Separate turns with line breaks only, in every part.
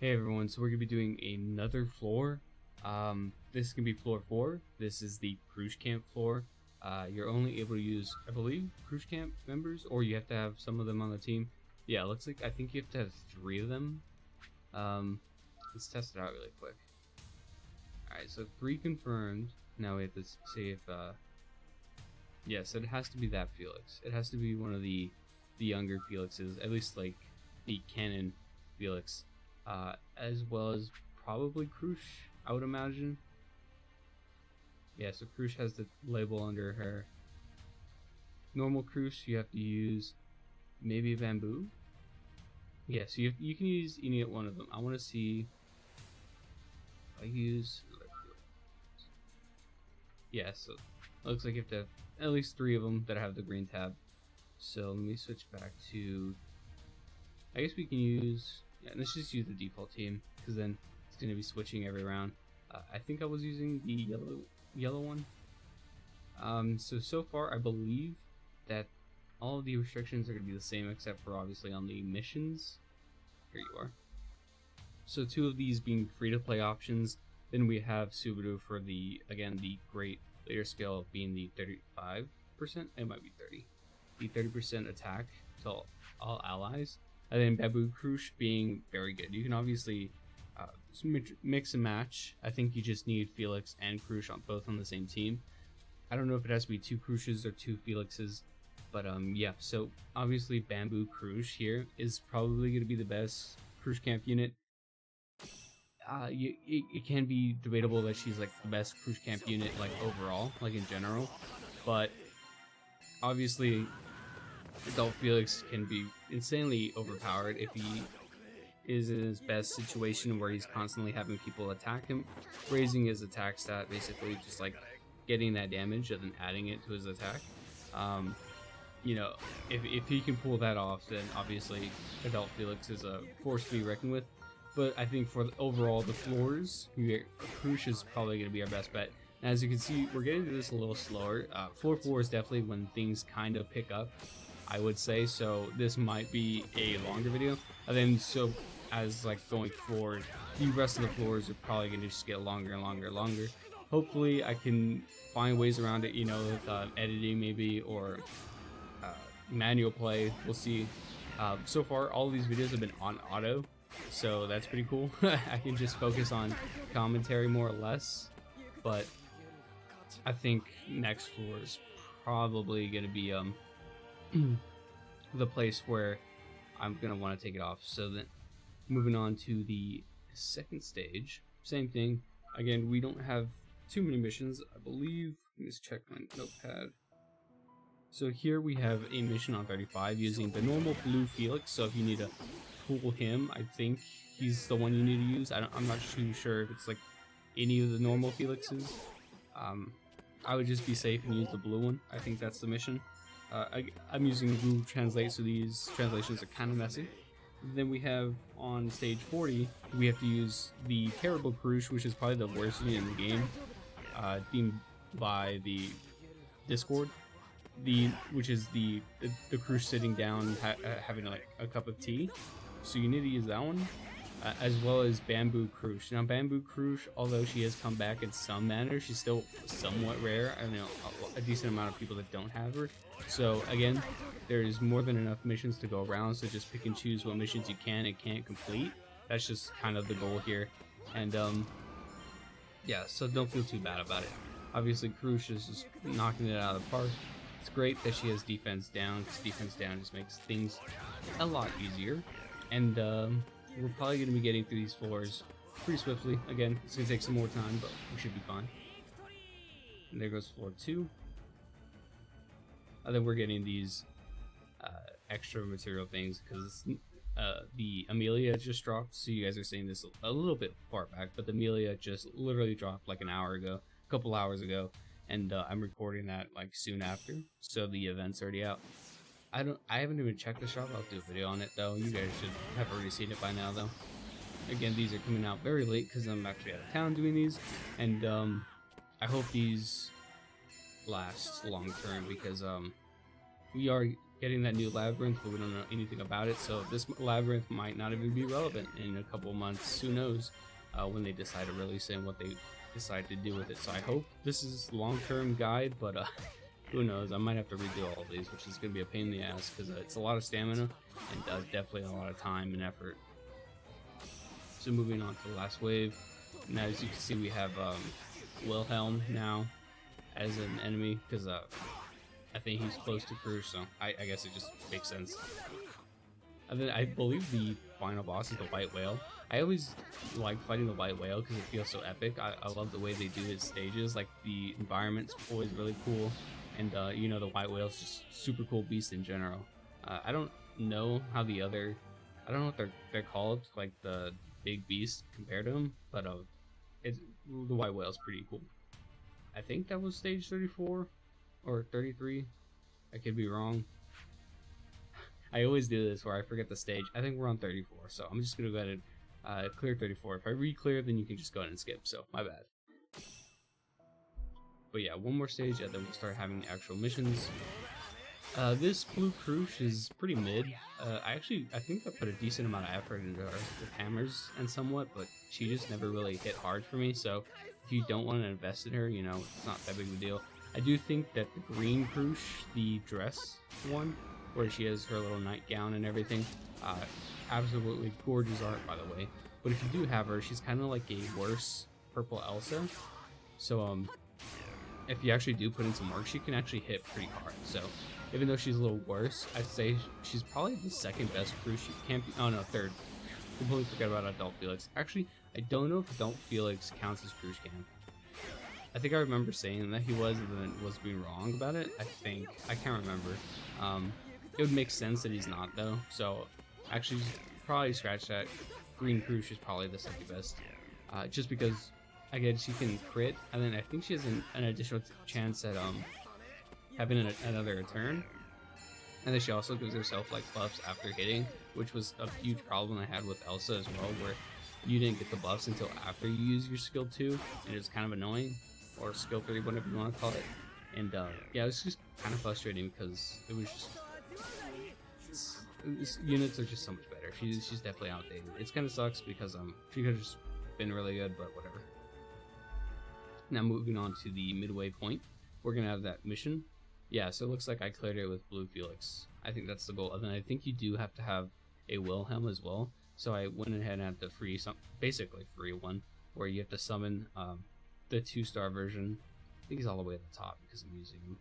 Hey everyone, so we're going to be doing another floor. This is going to be floor 4. This is the cruise camp floor. You're only able to use, I believe, cruise camp members, or you have to have some of them on the team. Yeah, it looks like, I think you have to have 3 of them. Let's test it out really quick. Alright, so 3 confirmed. Now we have to see if, yes, it has to be that Felix. It has to be one of the younger Felixes, at least like the canon Felix. As well as probably Krush, I would imagine. Yeah, so Krush has the label under her. Normal Krush, you have to use maybe Bamboo. Yeah, so you can use any one of them. I want to see. I use. Yeah, so it looks like you have to have at least 3 of them that have the green tab. So let me switch back to. I guess we can use. Yeah, let's just use the default team, because then it's going to be switching every round. I think I was using the yellow one. So far I believe that all of the restrictions are going to be the same, except for obviously on the missions. Here you are. So 2 of these being free-to-play options. Then we have Subaru for the, again, the great later scale being the 35%. It might be 30. The 30% attack to all allies. And then Babu Krush being very good. You can obviously mix and match. I think you just need Felix and Krush both on the same team. I don't know if it has to be 2 Krushes or 2 Felixes, but yeah. So obviously Bamboo Krush here is probably going to be the best cruise camp unit. It can be debatable that she's like the best cruise camp unit like overall, like in general, but obviously Adult Felix can be insanely overpowered if he is in his best situation where he's constantly having people attack him, raising his attack stat, basically just like getting that damage and then adding it to his attack. You know, if he can pull that off, then obviously Adult Felix is a force to be reckoned with. But I think for overall the floors, Krush is probably going to be our best bet. And as you can see, we're getting to this a little slower. Floor 4 is definitely when things kind of pick up, I would say. So this might be a longer video. And then so as like going forward, the rest of the floors are probably going to just get longer and longer and longer. Hopefully I can find ways around it, you know, with editing maybe, or manual play. We'll see. So far, all of these videos have been on auto, so that's pretty cool. I can just focus on commentary more or less, but I think next floor is probably going to be the place where I'm going to want to take it off. So then moving on to the second stage, same thing. Again, we don't have too many missions, I believe. Let me just check my notepad. So here we have a mission on 35 using the normal blue Felix. So if you need to pull him, I think he's the one you need to use. I'm not too sure if it's like any of the normal Felixes. I would just be safe and use the blue one. I think that's the mission. I'm using Google Translate, so these translations are kind of messy. Then we have on stage 40, we have to use the Terrible Krush, which is probably the worst unit in the game, themed by the Discord. Which is the Krush sitting down having like a cup of tea. So you need to use that one, as well as Bamboo Krush. Now Bamboo Krush, although she has come back in some manner, she's still somewhat rare. I know a decent amount of people that don't have her. So again, there's more than enough missions to go around, so just pick and choose what missions you can and can't complete. That's just kind of the goal here. And yeah, so don't feel too bad about it. Obviously Krush is just knocking it out of the park. It's great that she has defense down, because defense down just makes things a lot easier. And we're probably going to be getting through these floors pretty swiftly. Again, it's going to take some more time, but we should be fine. And there goes floor 2. And then we're getting these extra material things, because the Amelia just dropped. So you guys are seeing this a little bit far back, but the Amelia just literally dropped like an hour ago, a couple hours ago. And I'm recording that like soon after, so the event's already out. I haven't even checked the shop. I'll do a video on it though. You guys should have already seen it by now though. Again, these are coming out very late because I'm actually out of town doing these, and I hope these last long term, because we are getting that new labyrinth, but we don't know anything about it. So this labyrinth might not even be relevant in a couple months. Who knows when they decide to release it and what they decide to do with it. So I hope this is long-term guide, but who knows? I might have to redo all of these, which is going to be a pain in the ass because it's a lot of stamina and definitely a lot of time and effort. So moving on to the last wave. Now, as you can see, we have Wilhelm now as an enemy because I think he's close to Cruz, so I guess it just makes sense. And then I believe the final boss is the White Whale. I always like fighting the White Whale because it feels so epic. I love the way they do his stages. Like, the environment's always really cool, and you know, the White Whale's just super cool beast in general. I don't know how the other, I don't know what they're called, like the big beast compared to him, but the White Whale's pretty cool. I think that was stage 34 or 33. I could be wrong. I always do this where I forget the stage. I think we're on 34, so I'm just gonna go ahead and clear 34. If I re-clear, then you can just go ahead and skip, so my bad. But yeah, one more stage and then we'll start having the actual missions. This Blue Crush is pretty mid. I think I put a decent amount of effort into her with hammers and somewhat, but she just never really hit hard for me. So if you don't want to invest in her, you know, it's not that big of a deal. I do think that the green Crush, the dress one, where she has her little nightgown and everything, absolutely gorgeous art, by the way. But if you do have her, she's kind of like a worse purple Elsa. So if you actually do put in some work, she can actually hit pretty hard. So even though she's a little worse, I'd say she's probably the second best Crush. She can't be, oh no, third. Completely forgot about Adult Felix. Actually, I don't know if Adult Felix counts as Crush Cam. I think I remember saying that he was, and then was being wrong about it. I can't remember. It would make sense that he's not though. So actually, probably scratch that. Green Crush is probably the second best, just because again she can crit, and then I think she has an additional chance at having another turn, and then she also gives herself like buffs after hitting, which was a huge problem I had with Elsa as well, where you didn't get the buffs until after you use your skill 2, and it's kind of annoying, or skill 3, whatever you want to call it. And yeah, it's just kind of frustrating because it was just units are just so much better. She's definitely outdated. It kind of sucks because she could have just been really good, but whatever. Now moving on to the midway point, we're gonna have that mission. Yeah, so it looks like I cleared it with Blue Felix. I think that's the goal. And then I think you do have to have a Wilhelm as well. So I went ahead and had the basically free one, where you have to summon the 2-star version. I think he's all the way at the top because I'm using him.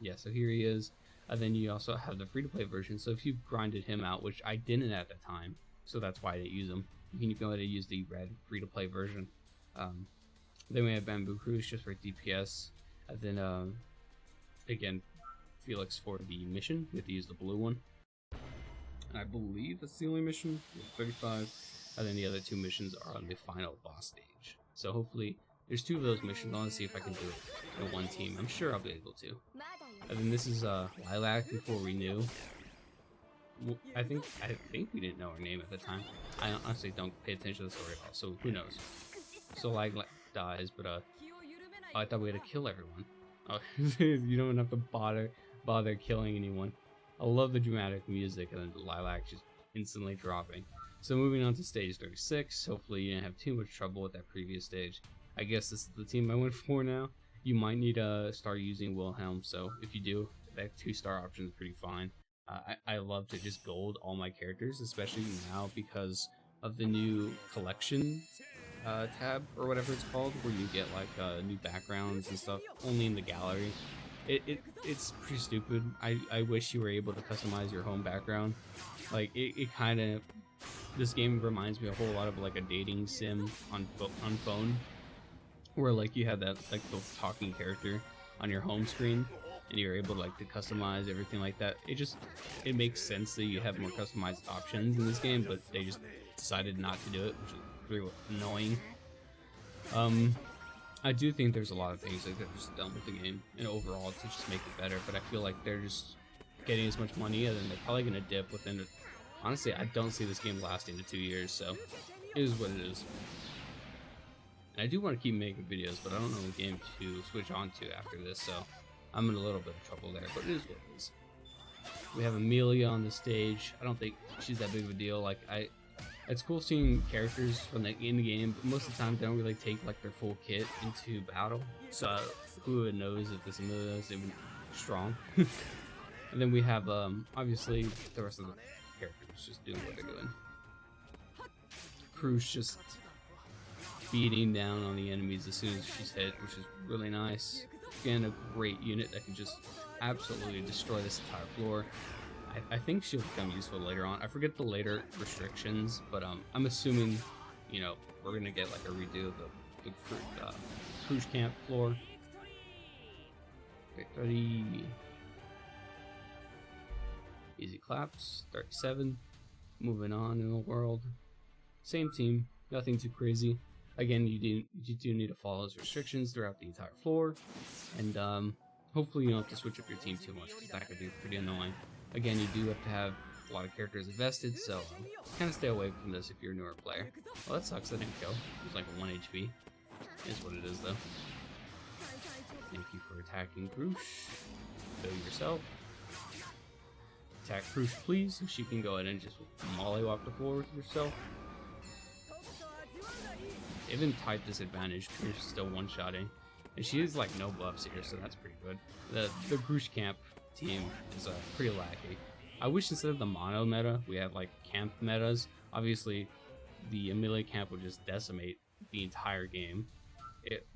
Yeah, so here he is. And then you also have the free-to-play version. So if you've grinded him out, which I didn't at the time, so that's why I didn't use him, you can go ahead and use the red free-to-play version. Then we have Bamboo Cruise just for DPS. And then again, Felix for the mission. You have to use the blue one. And I believe that's the only mission, 35. And then the other 2 missions are on the final boss stage. So hopefully, there's 2 of those missions. I want to see if I can do it in one team. I'm sure I'll be able to. And then this is Lilac before we knew. I think we didn't know her name at the time. I honestly don't pay attention to the story at all, so who knows. So Lilac dies, but oh, I thought we had to kill everyone. Oh, you don't have to bother killing anyone. I love the dramatic music, and then the Lilac just instantly dropping. So moving on to stage 36. Hopefully you didn't have too much trouble with that previous stage. I guess this is the team I went for now. You might need to start using Wilhelm, so if you do, that 2-star option is pretty fine. I love to just gold all my characters, especially now because of the new collection tab, or whatever it's called, where you get like new backgrounds and stuff only in the gallery. It's pretty stupid. I wish you were able to customize your home background. Like it kind of, this game reminds me a whole lot of like a dating sim on phone, where like you had that like the talking character on your home screen, and you're able like to customize everything like that. It makes sense that you have more customized options in this game, but they just decided not to do it, which is really annoying. I do think there's a lot of things that they're just done with the game and overall to just make it better, but I feel like they're just getting as much money, and then they're probably gonna dip within it. Honestly, I don't see this game lasting to 2 years, so it is what it is. And I do want to keep making videos, but I don't know what game to switch on to after this, so I'm in a little bit of trouble there, but it is what it is. We have Amelia on the stage. I don't think she's that big of a deal. Like it's cool seeing characters from in the game, but most of the time they don't really take like their full kit into battle. So who knows if this Amelia is even strong. And then we have obviously the rest of the characters just doing what they're doing. Cruz just beating down on the enemies as soon as she's hit, which is really nice. Again, a great unit that can just absolutely destroy this entire floor. I think she'll become useful later on. I forget the later restrictions, but I'm assuming, you know, we're gonna get like a redo of the Cruz camp floor. Victory. Easy claps. 37. Moving on in the world. Same team. Nothing too crazy. Again, you do need to follow those restrictions throughout the entire floor, and hopefully you don't have to switch up your team too much, because that could be pretty annoying. Again, you do have to have a lot of characters invested, so kind of stay away from this if you're a newer player. Well, that sucks. I didn't kill. It was like 1 HP. Is what it is, though. Thank you for attacking Krush. Kill yourself. Attack Krush, please, so she can go ahead and just mollywop the floor with yourself. Even type disadvantage, Krush is still one-shotting. And she has like no buffs here, so that's pretty good. The Krush camp team is pretty laggy. I wish instead of the mono meta, we had like camp metas. Obviously, the Amelia camp would just decimate the entire game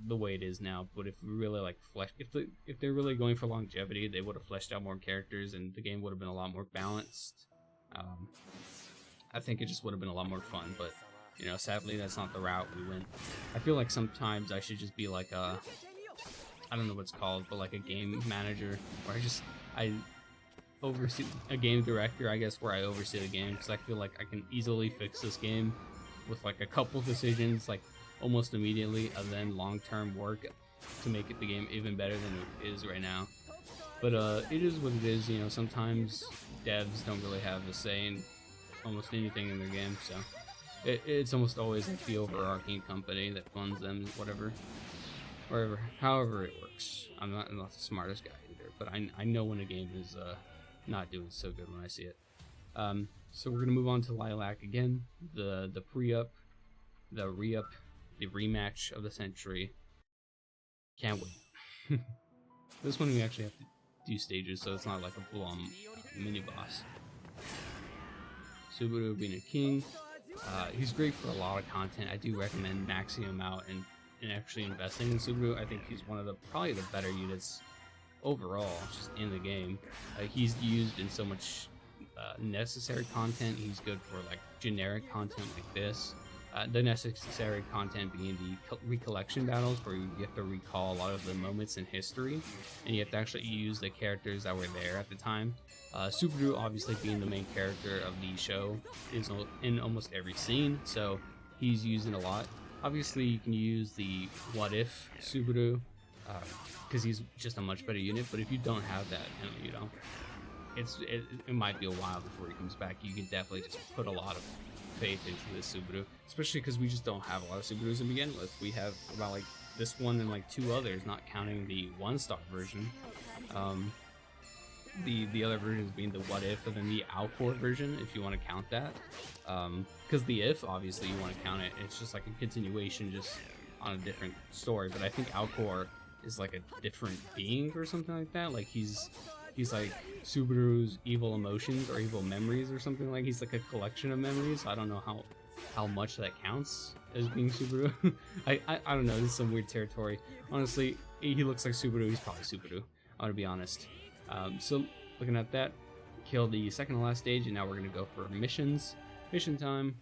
the way it is now. But if we really like if they're really going for longevity, they would have fleshed out more characters, and the game would have been a lot more balanced. I think it just would have been a lot more fun, but you know, sadly, that's not the route we went. I feel like sometimes I should just be like I don't know what it's called, but like a game manager, where I oversee a game director, I guess, where I oversee the game, because I feel like I can easily fix this game with like a couple decisions, like almost immediately, and then long-term work to make the game even better than it is right now. But it is what it is, you know. Sometimes devs don't really have a say in almost anything in their game, so it's almost always like the overarching company that funds them, however it works. I'm not the smartest guy either, but I know when a game is not doing so good when I see it. So we're gonna move on to Lilac again, the pre-up, the re-up, the rematch of the century. Can't wait. This one we actually have to do stages, so it's not like a full-on mini boss. Subaru being a king. He's great for a lot of content. I do recommend maxing him out and actually investing in Subaru. I think he's one of probably the better units overall, just in the game. He's used in so much necessary content. He's good for like generic content like this. The necessary content being the recollection battles, where you have to recall a lot of the moments in history, and you have to actually use the characters that were there at the time. Subaru, obviously being the main character of the show, is in almost every scene, so he's using a lot. Obviously, you can use the what if Subaru, because he's just a much better unit, but if you don't have that, you know, it might be a while before he comes back. You can definitely just put a lot of faith into this Subaru, especially because we just don't have a lot of Subarus to begin with. We have about like this one and like 2 others, not counting the 1-star version. The other versions being the what if, and then the Alcor version, if you want to count that. Because the if, obviously you want to count it, it's just like a continuation, just on a different story. But I think Alcor is like a different being or something like that. Like he's like Subaru's evil emotions or evil memories or something. Like he's like a collection of memories. I don't know how much that counts as being Subaru. I don't know. This is some weird territory. Honestly, he looks like Subaru. He's probably Subaru. I'm gonna be honest. So looking at that, kill the second to last stage, and now we're gonna go for missions. Mission time.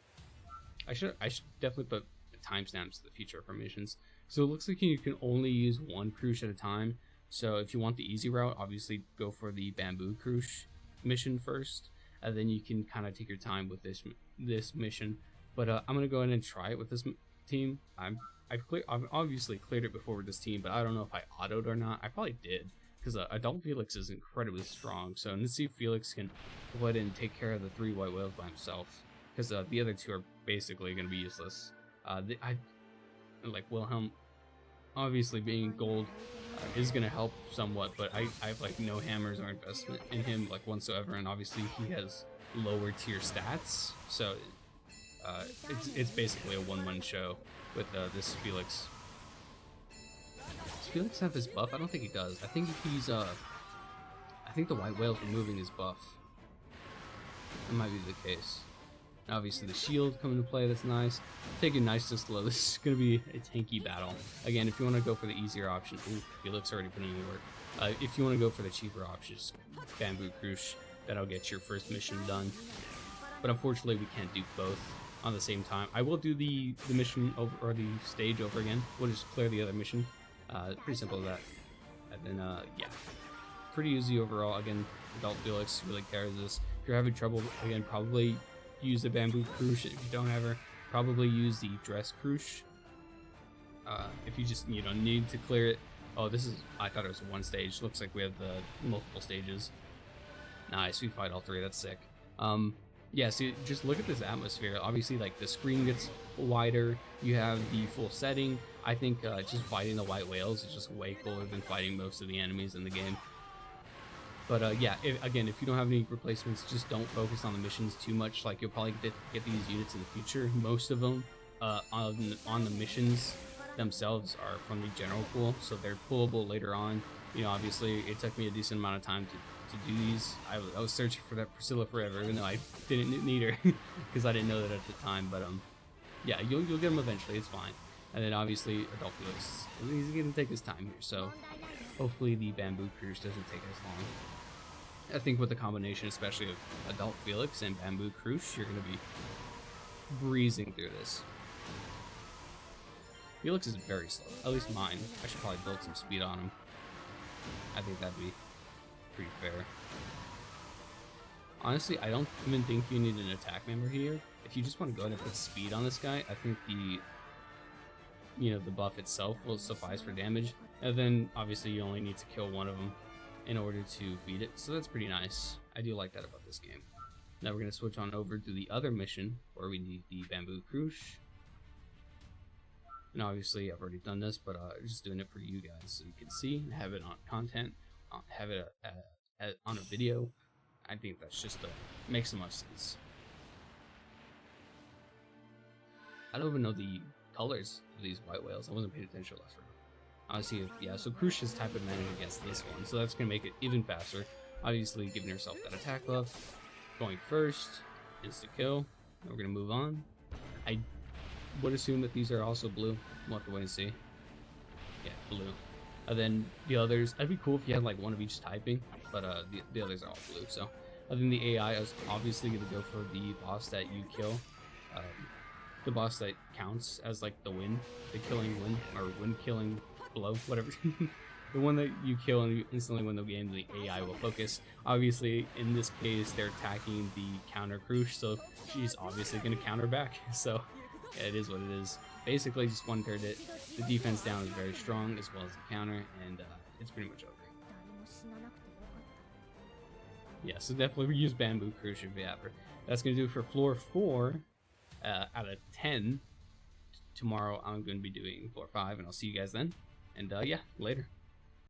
I should definitely put timestamps to the future for missions. So it looks like you can only use 1 Krush at a time. So if you want the easy route, obviously go for the Bamboo Krush mission first, and then you can kind of take your time with this mission. But I'm gonna go ahead and try it with this team. I've obviously cleared it before with this team, but I don't know if I autoed or not. I probably did, because Adult Felix is incredibly strong. So let's see if Felix can go ahead and take care of the 3 white whales by himself, because the other 2 are basically gonna be useless. I like Wilhelm, obviously being gold. is going to help somewhat, but I have like no hammers or investment in him like whatsoever, and obviously he has lower tier stats, so it's basically a one-man show with this Felix. Does Felix have his buff? I don't think he does. I think he's I think the white whale's removing his buff. That might be the case. Obviously the shield coming to play, that's nice. Take it nice to slow. This is going to be a tanky battle. Again, if you want to go for the easier option, ooh, Felix already putting in work. If you want to go for the cheaper options, Bamboo Crush, that'll get your first mission done. But unfortunately we can't do both on the same time. I will do the mission over, or the stage over again. We'll just clear the other mission. Pretty simple as that. And then yeah, pretty easy overall. Again, Adult Felix really carries this. If you're having trouble, again, probably use the Bamboo Crush. If you don't ever, probably use the Dress Crush. If you just, you know, need to clear it. Oh, this is, I thought it was one stage. Looks like we have the multiple stages. Nice, we fight all three, that's sick. Yeah, so just look at this atmosphere. Obviously, like, the screen gets wider. You have the full setting. I think just fighting the white whales is just way cooler than fighting most of the enemies in the game. But yeah, again, if you don't have any replacements, just don't focus on the missions too much. Like, you'll probably get these units in the future. Most of them on the missions themselves are from the general pool, so they're pullable later on. You know, obviously, it took me a decent amount of time to do these. I was searching for that Priscilla forever, even though I didn't need her because I didn't know that at the time. But yeah, you'll get them eventually. It's fine. And then obviously Adult Felix, he's gonna take his time here, so hopefully the Bamboo Crush doesn't take as long. I think with the combination, especially of Adult Felix and Bamboo Crush, you're gonna be breezing through this. Felix is very slow, at least mine. I should probably build some speed on him. I think that'd be pretty fair. Honestly, I don't even think you need an attack member here. If you just want to go ahead and put speed on this guy, I think the buff itself will suffice for damage. And then obviously you only need to kill one of them in order to beat it. So that's pretty nice. I do like that about this game. Now we're going to switch on over to the other mission where we need the Bamboo Crush. And obviously I've already done this, but I'm just doing it for you guys so you can see and have it on content, have it on a video. I think that's just makes the most sense. I don't even know the colors of these white whales. I wasn't paying attention last round. Obviously, yeah, so Crush is type advantage against this one, so that's going to make it even faster. Obviously, giving yourself that attack buff. Going first, insta kill. Now we're going to move on. I would assume that these are also blue. We'll have to wait and see. Yeah, blue. And then the others, that'd be cool if you had like one of each typing, but the others are all blue. So I think the AI is obviously going to go for the boss that you kill. The boss that counts as like the win, the killing win, or win killing blow, whatever. The one that you kill and you instantly win the game, the AI will focus. Obviously, in this case, they're attacking the counter Crush, so she's obviously going to counter back. So yeah, it is what it is. Basically, just one-turned it. The defense down is very strong, as well as the counter, and it's pretty much over. Yeah, so definitely use Bamboo Crush if you have her. That's going to do it for floor 4 out of 10. Tomorrow I'm going to be doing floor 5, and I'll see you guys then. And yeah, later.